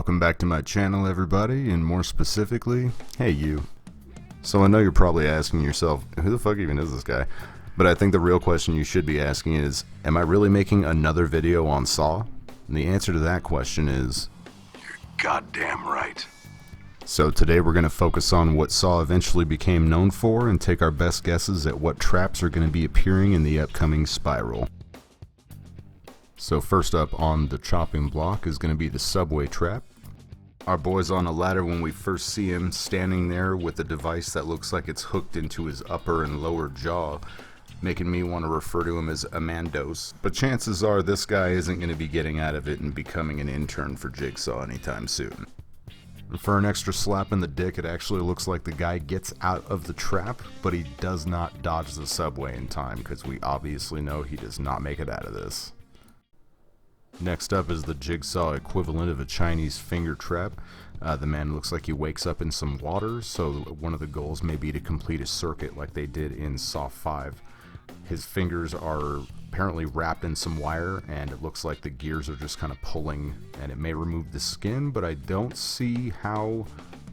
Welcome back to my channel, everybody, and more specifically, hey you. So I know you're probably asking yourself, who the fuck even is this guy? But I think the real question you should be asking is, am I really making another video on Saw? And the answer to that question is, you're goddamn right. So today we're going to focus on what Saw eventually became known for and take our best guesses at what traps are going to be appearing in the upcoming Spiral. So first up on the chopping block is going to be the subway trap. Our boy's on a ladder when we first see him, standing there with a device that looks like it's hooked into his upper and lower jaw, making me want to refer to him as Amandos. But chances are this guy isn't going to be getting out of it and becoming an intern for Jigsaw anytime soon. For an extra slap in the dick, it actually looks like the guy gets out of the trap, but he does not dodge the subway in time, because we obviously know he does not make it out of this. Next up is the Jigsaw equivalent of a Chinese finger trap. The man looks like he wakes up in some water, so one of the goals may be to complete a circuit like they did in Saw 5. His fingers are apparently wrapped in some wire, and it looks like the gears are just kind of pulling, and it may remove the skin, but I don't see how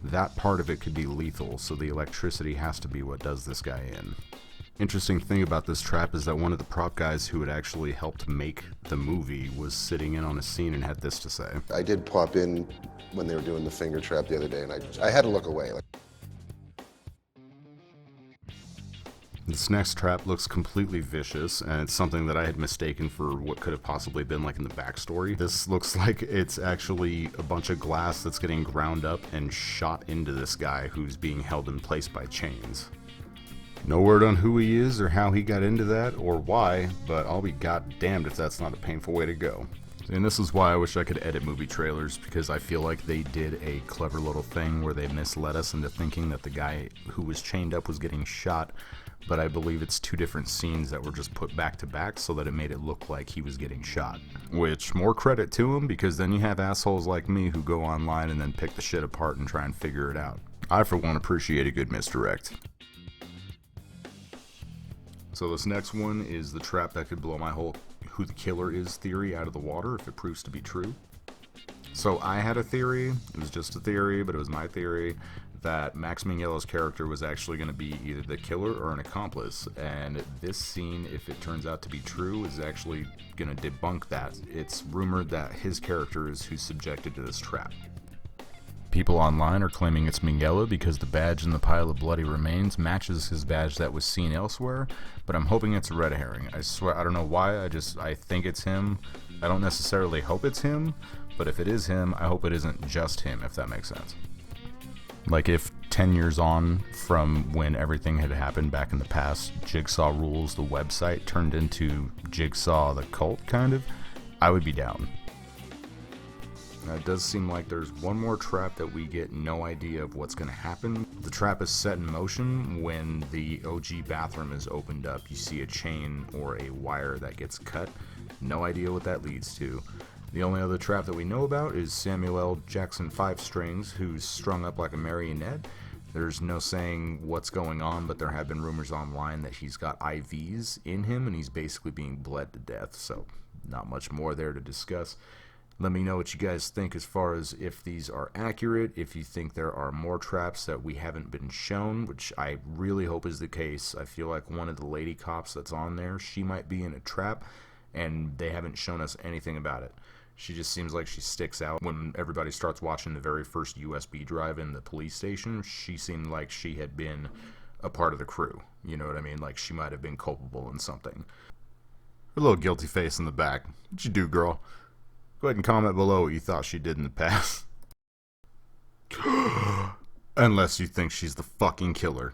that part of it could be lethal, so the electricity has to be what does this guy in. Interesting thing about this trap is that one of the prop guys who had actually helped make the movie was sitting in on a scene and had this to say. I did pop in when they were doing the finger trap the other day, and I had to look away. This next trap looks completely vicious, and it's something that I had mistaken for what could have possibly been like in the backstory. This looks like it's actually a bunch of glass that's getting ground up and shot into this guy who's being held in place by chains. No word on who he is or how he got into that or why, but I'll be goddamned if that's not a painful way to go. And this is why I wish I could edit movie trailers, because I feel like they did a clever little thing where they misled us into thinking that the guy who was chained up was getting shot, but I believe it's two different scenes that were just put back to back so that it made it look like he was getting shot. Which, more credit to him, because then you have assholes like me who go online and then pick the shit apart and try and figure it out. I, for one, appreciate a good misdirect. So this next one is the trap that could blow my whole who the killer is theory out of the water if it proves to be true. So I had a theory, it was just a theory, but it was my theory, that Max Minghell's character was actually going to be either the killer or an accomplice, and this scene, if it turns out to be true, is actually going to debunk that. It's rumored that his character is who's subjected to this trap. People online are claiming it's Minghella because the badge in the pile of bloody remains matches his badge that was seen elsewhere, but I'm hoping it's a red herring. I swear, I don't know why, I think it's him. I don't necessarily hope it's him, but if it is him, I hope it isn't just him, if that makes sense. Like if 10 years on from when everything had happened back in the past, Jigsaw Rules, the website, turned into Jigsaw the Cult, kind of, I would be down. Now, it does seem like there's one more trap that we get no idea of what's going to happen. The trap is set in motion when the OG bathroom is opened up. You see a chain or a wire that gets cut. No idea what that leads to. The only other trap that we know about is Samuel L. Jackson 5 Strings, who's strung up like a marionette. There's no saying what's going on, but there have been rumors online that he's got IVs in him and he's basically being bled to death, so not much more there to discuss. Let me know what you guys think as far as if these are accurate, if you think there are more traps that we haven't been shown, which I really hope is the case. I feel like one of the lady cops that's on there, she might be in a trap, and they haven't shown us anything about it. She just seems like she sticks out. When everybody starts watching the very first USB drive in the police station, she seemed like she had been a part of the crew. You know what I mean? Like she might have been culpable in something. Her little guilty face in the back. What'd you do, girl? Go ahead and comment below what you thought she did in the past. Unless you think she's the fucking killer.